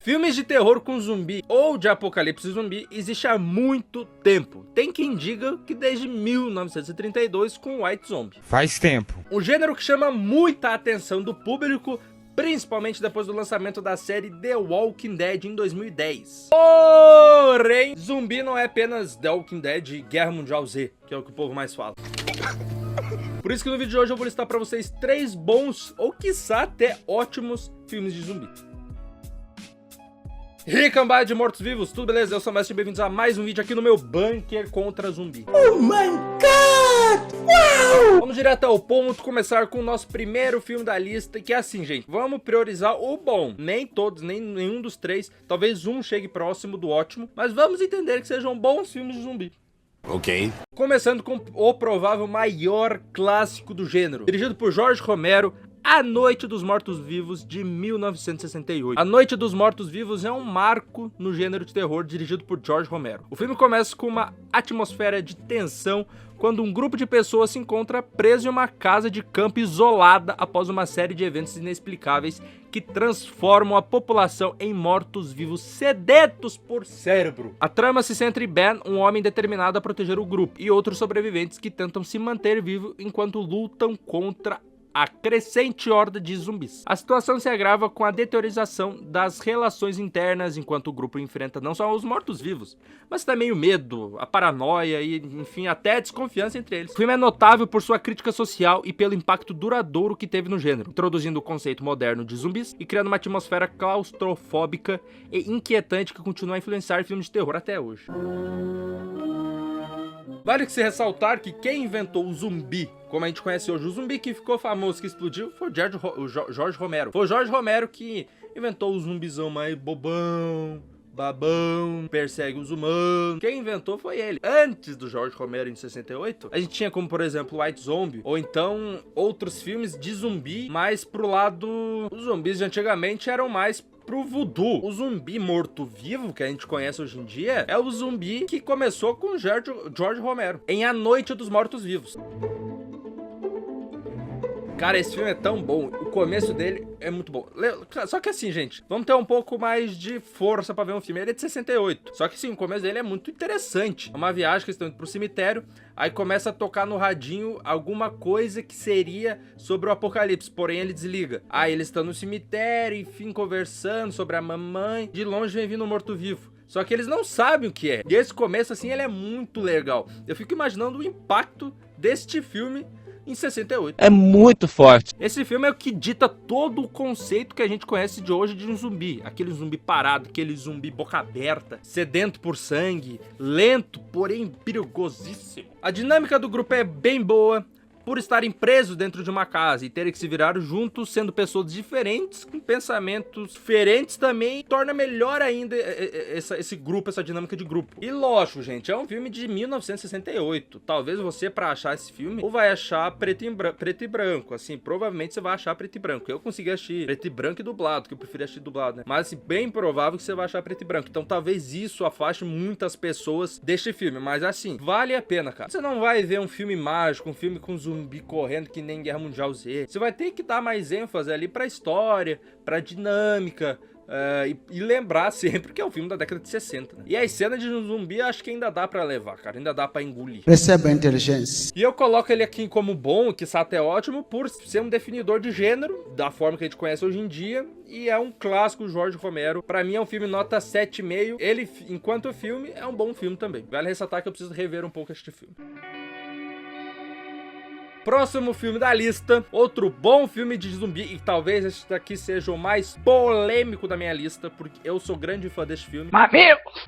Filmes de terror com zumbi ou de apocalipse zumbi existe há muito tempo. Tem quem diga que desde 1932 com White Zombie. Faz tempo. Um gênero que chama muita atenção do público, principalmente depois do lançamento da série The Walking Dead em 2010. Porém, zumbi não é apenas The Walking Dead e Guerra Mundial Z, que é o que o povo mais fala. Por isso que no vídeo de hoje eu vou listar pra vocês 3 bons, ou quiçá até ótimos, filmes de zumbi. E cambada de mortos-vivos, tudo beleza? Eu sou o Mestre e bem-vindos a mais um vídeo aqui no meu bunker contra zumbi. Oh my god! Uau! Vamos direto ao ponto, começar com o nosso primeiro filme da lista, que é assim, gente, vamos priorizar o bom. Nem todos, nem nenhum dos 3, talvez um chegue próximo do ótimo, mas vamos entender que sejam bons filmes de zumbi. Ok. Começando com o provável maior clássico do gênero, dirigido por Jorge Romero, A Noite dos Mortos-Vivos, de 1968. A Noite dos Mortos-Vivos é um marco no gênero de terror, dirigido por Jorge Romero. O filme começa com uma atmosfera de tensão, quando um grupo de pessoas se encontra preso em uma casa de campo isolada após uma série de eventos inexplicáveis que transformam a população em mortos-vivos sedentos por cérebro. A trama se centra em Ben, um homem determinado a proteger o grupo, e outros sobreviventes que tentam se manter vivos enquanto lutam contra a crescente horda de zumbis. A situação se agrava com a deteriorização das relações internas, enquanto o grupo enfrenta não só os mortos-vivos, mas também o medo, a paranoia e, enfim, até a desconfiança entre eles. O filme é notável por sua crítica social e pelo impacto duradouro que teve no gênero, introduzindo o conceito moderno de zumbis e criando uma atmosfera claustrofóbica e inquietante que continua a influenciar filmes de terror até hoje. Vale que se ressaltar que quem inventou o zumbi, como a gente conhece hoje, o zumbi que ficou famoso, que explodiu, foi o Jorge Romero. Foi o Jorge Romero que inventou o zumbizão mais bobão, babão, persegue os humanos. Quem inventou foi ele. Antes do Jorge Romero, em 68, a gente tinha como, por exemplo, White Zombie, ou então outros filmes de zumbi, mais pro lado... Os zumbis de antigamente eram mais pro voodoo. O zumbi morto-vivo que a gente conhece hoje em dia é o zumbi que começou com Jorge Romero, em A Noite dos Mortos-Vivos. Cara, esse filme é tão bom, o começo dele é muito bom. Só que assim, gente, vamos ter um pouco mais de força pra ver um filme. Ele é de 68, só que sim, o começo dele é muito interessante. É uma viagem que eles estão indo pro cemitério, aí começa a tocar no radinho alguma coisa que seria sobre o apocalipse, porém ele desliga. Aí eles estão no cemitério, enfim, conversando sobre a mamãe, de longe vem vindo um morto-vivo. Só que eles não sabem o que é. E esse começo, assim, ele é muito legal. Eu fico imaginando o impacto deste filme em 68. É muito forte. Esse filme é o que dita todo o conceito que a gente conhece de hoje de um zumbi. Aquele zumbi parado, aquele zumbi boca aberta, sedento por sangue, lento, porém perigosíssimo. A dinâmica do grupo é bem boa. Por estarem presos dentro de uma casa e terem que se virar juntos, sendo pessoas diferentes, com pensamentos diferentes também, torna melhor ainda esse grupo, essa dinâmica de grupo. E lógico, gente, é um filme de 1968. Talvez você, pra achar esse filme, ou vai achar preto e branco, assim, provavelmente você vai achar preto e branco. Eu consegui assistir preto e branco e dublado, que eu prefiro assistir dublado, né? Mas, assim, bem provável que você vai achar preto e branco. Então, talvez isso afaste muitas pessoas deste filme. Mas, assim, vale a pena, cara. Você não vai ver um filme mágico, um filme com zumbi correndo que nem Guerra Mundial Z. Você vai ter que dar mais ênfase ali pra história, pra dinâmica, e lembrar sempre que é um filme da década de 60, né? E as cenas de zumbi acho que ainda dá pra levar, cara. Ainda dá pra engolir. Receba a inteligência. E eu coloco ele aqui como bom, que até ótimo, por ser um definidor de gênero, da forma que a gente conhece hoje em dia. E é um clássico Jorge Romero. Pra mim é um filme nota 7,5. Ele, enquanto filme, é um bom filme também. Vale ressaltar que eu preciso rever um pouco este filme. Próximo filme da lista, outro bom filme de zumbi, e talvez este daqui seja o mais polêmico da minha lista, porque eu sou grande fã deste filme.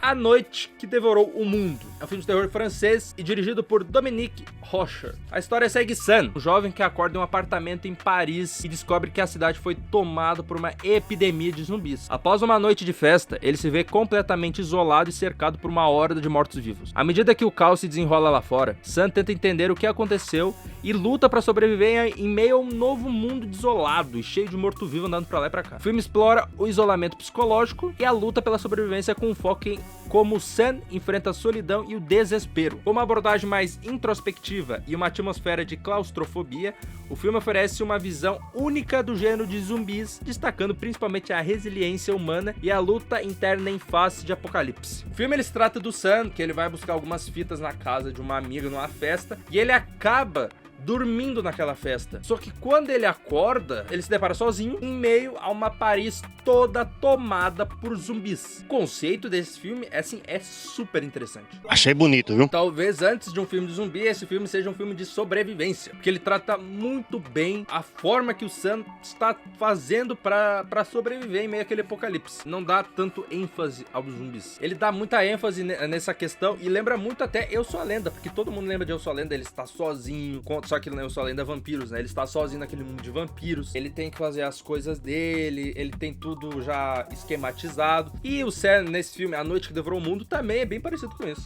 A Noite que Devorou o Mundo. É um filme de terror francês e dirigido por Dominique Rocher. A história segue Sam, um jovem que acorda em um apartamento em Paris e descobre que a cidade foi tomada por uma epidemia de zumbis. Após uma noite de festa, ele se vê completamente isolado e cercado por uma horda de mortos-vivos. À medida que o caos se desenrola lá fora, Sam tenta entender o que aconteceu e luta luta pra sobreviver em meio a um novo mundo desolado e cheio de morto-vivo andando pra lá e pra cá. O filme explora o isolamento psicológico e a luta pela sobrevivência com foco em como Sam enfrenta a solidão e o desespero. Com uma abordagem mais introspectiva e uma atmosfera de claustrofobia, o filme oferece uma visão única do gênero de zumbis, destacando principalmente a resiliência humana e a luta interna em face de apocalipse. O filme ele se trata do Sam, que ele vai buscar algumas fitas na casa de uma amiga numa festa, e ele acaba dormindo naquela festa. Só que quando ele acorda, ele se depara sozinho em meio a uma Paris toda tomada por zumbis. O conceito desse filme é super interessante. Achei bonito, viu? Talvez antes de um filme de zumbi, esse filme seja um filme de sobrevivência, porque ele trata muito bem a forma que o Sam está fazendo pra sobreviver em meio àquele apocalipse. Não dá tanto ênfase aos zumbis. Ele dá muita ênfase nessa questão e lembra muito até Eu Sou a Lenda, porque todo mundo lembra de Eu Sou a Lenda, ele está sozinho, só que Eu Sou a Lenda vampiros, né? Ele está sozinho naquele mundo de vampiros, ele tem que fazer as coisas dele, ele tem tudo já esquematizado. E o Sam, nesse filme, A Noite que Devorou o Mundo, também é bem parecido com isso.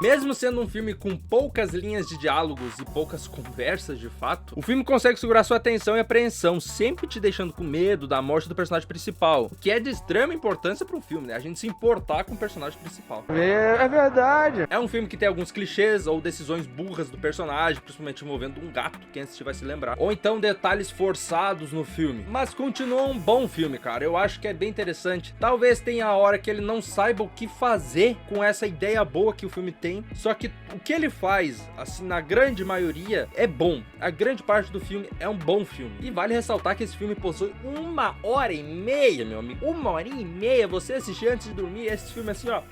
Mesmo sendo um filme com poucas linhas de diálogos e poucas conversas de fato, o filme consegue segurar sua atenção e apreensão, sempre te deixando com medo da morte do personagem principal, o que é de extrema importância para um filme, né? A gente se importar com o personagem principal. É verdade. É um filme que tem alguns clichês ou decisões burras do personagem, principalmente envolvendo um gato, quem assistir vai se lembrar, ou então detalhes forçados no filme, mas continua um bom filme, cara. Eu acho que é bem interessante. Talvez tenha a hora que ele não saiba o que fazer com essa ideia boa que o filme tem. Só que o que ele faz, assim, na grande maioria, é bom. A grande parte do filme é um bom filme. E vale ressaltar que esse filme possui 1h30, meu amigo. 1h30 você assistir antes de dormir. Esse filme assim, ó,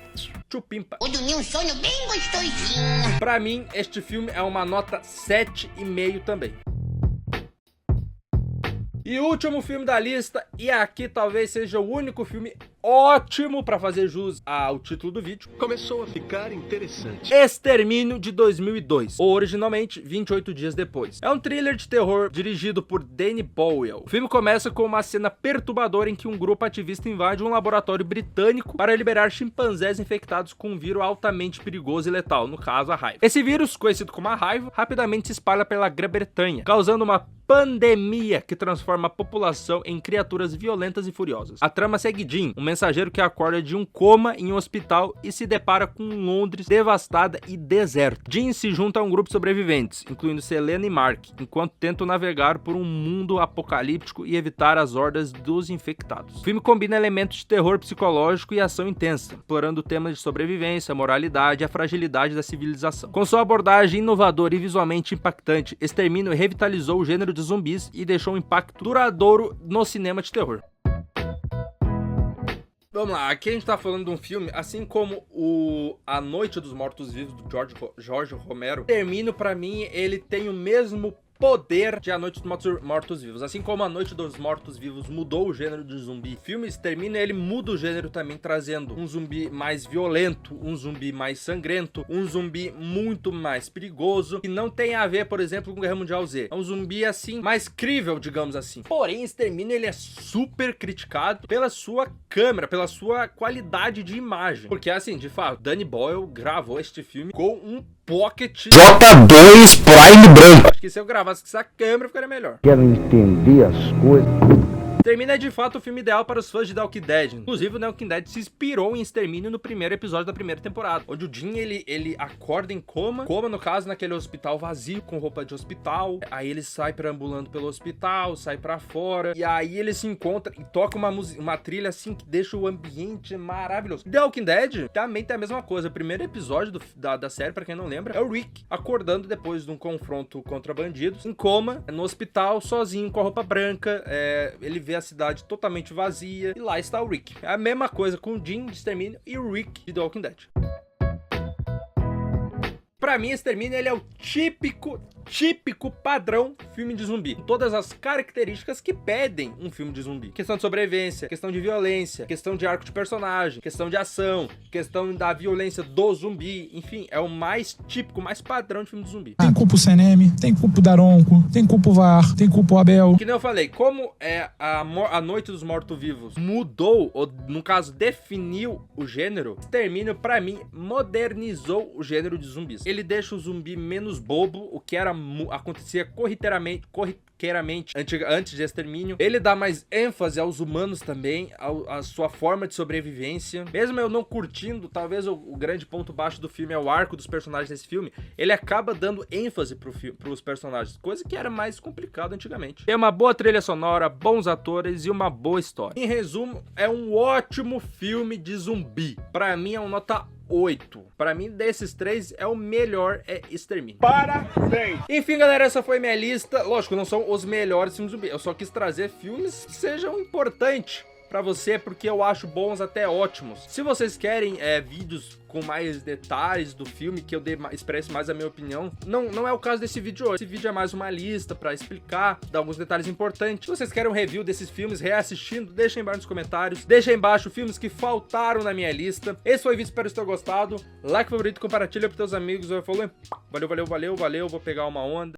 chupimpa. Eu dormi um sonho bem gostosinho. Pra mim, este filme é uma nota 7,5 também. E o último filme da lista, e aqui talvez seja o único filme ótimo pra fazer jus ao título do vídeo. Começou a ficar interessante. Extermínio de 2002, ou originalmente 28 dias depois. É um thriller de terror dirigido por Danny Boyle. O filme começa com uma cena perturbadora em que um grupo ativista invade um laboratório britânico para liberar chimpanzés infectados com um vírus altamente perigoso e letal, no caso a raiva. Esse vírus, conhecido como a raiva, rapidamente se espalha pela Grã-Bretanha, causando uma pandemia que transforma a população em criaturas violentas e furiosas. A trama segue Jim, um mensageiro que acorda de um coma em um hospital e se depara com Londres devastada e deserta. Jim se junta a um grupo de sobreviventes, incluindo Selena e Mark, enquanto tentam navegar por um mundo apocalíptico e evitar as hordas dos infectados. O filme combina elementos de terror psicológico e ação intensa, explorando temas de sobrevivência, moralidade e a fragilidade da civilização. Com sua abordagem inovadora e visualmente impactante, Extermínio revitalizou o gênero de zumbis e deixou um impacto duradouro no cinema de terror. Vamos lá, aqui a gente tá falando de um filme, assim como o A Noite dos Mortos-Vivos, do Jorge Romero. Extermínio, pra mim, ele tem o mesmo poder de A Noite dos Mortos-Vivos. Assim como A Noite dos Mortos-Vivos mudou o gênero de zumbi, o filme Extermínio, ele muda o gênero também, trazendo um zumbi mais violento, um zumbi mais sangrento, um zumbi muito mais perigoso, que não tem a ver, por exemplo, com Guerra Mundial Z. É um zumbi, assim, mais crível, digamos assim. Porém, Extermínio, ele é super criticado pela sua câmera, pela sua qualidade de imagem. Porque, assim, de fato, Danny Boyle gravou este filme com um pocket J2 Prime branco. Acho que se eu gravasse com essa câmera ficaria melhor. Quero entender as coisas. Extermínio é de fato o filme ideal para os fãs de The Walking Dead. Inclusive, o The Walking Dead se inspirou em Extermínio no primeiro episódio da primeira temporada, onde o Jim, ele acorda em coma no caso, naquele hospital vazio, com roupa de hospital. Aí ele sai perambulando pelo hospital, sai pra fora, e aí ele se encontra e toca uma trilha assim que deixa o ambiente maravilhoso. The Walking Dead também tem a mesma coisa. O primeiro episódio da série, pra quem não lembra, é o Rick acordando depois de um confronto contra bandidos, em coma, no hospital, sozinho, com a roupa branca. Ele vê a cidade totalmente vazia e lá está o Rick. É a mesma coisa com o Jim de Extermínio e o Rick de The Walking Dead. Pra mim, Extermínio, ele é o típico típico padrão filme de zumbi. Todas as características que pedem um filme de zumbi. Questão de sobrevivência, questão de violência, questão de arco de personagem, questão de ação, questão da violência do zumbi. Enfim, é o mais típico, mais padrão de filme de zumbi. Tem culpa o CNM, tem culpa o Daronco, tem culpa o VAR, tem culpa o Abel. Que nem eu falei, como a Noite dos Mortos-Vivos mudou, ou no caso definiu o gênero, Extermínio pra mim modernizou o gênero de zumbis. Ele deixa o zumbi menos bobo, o que acontecia corriqueiramente antes de Extermínio. Ele dá mais ênfase aos humanos também, a sua forma de sobrevivência. Mesmo eu não curtindo, talvez o grande ponto baixo do filme é o arco dos personagens desse filme, ele acaba dando ênfase pros personagens, coisa que era mais complicado antigamente. Tem uma boa trilha sonora, bons atores e uma boa história. Em resumo, é um ótimo filme de zumbi. Pra mim é um nota 8. Pra mim, desses três, é o melhor, é Extermínio. Parabéns! Enfim, galera, essa foi minha lista. Lógico, não são os melhores filmes zumbi. Eu só quis trazer filmes que sejam importantes pra você, porque eu acho bons até ótimos. Se vocês querem vídeos com mais detalhes do filme, que eu expresse mais a minha opinião, não é o caso desse vídeo hoje. Esse vídeo é mais uma lista pra explicar, dar alguns detalhes importantes. Se vocês querem um review desses filmes, reassistindo, deixem embaixo nos comentários. Deixa aí embaixo filmes que faltaram na minha lista. Esse foi o vídeo, espero que tenham gostado. Like, favorito, compartilha pros teus amigos. Falou, valeu, vou pegar uma onda.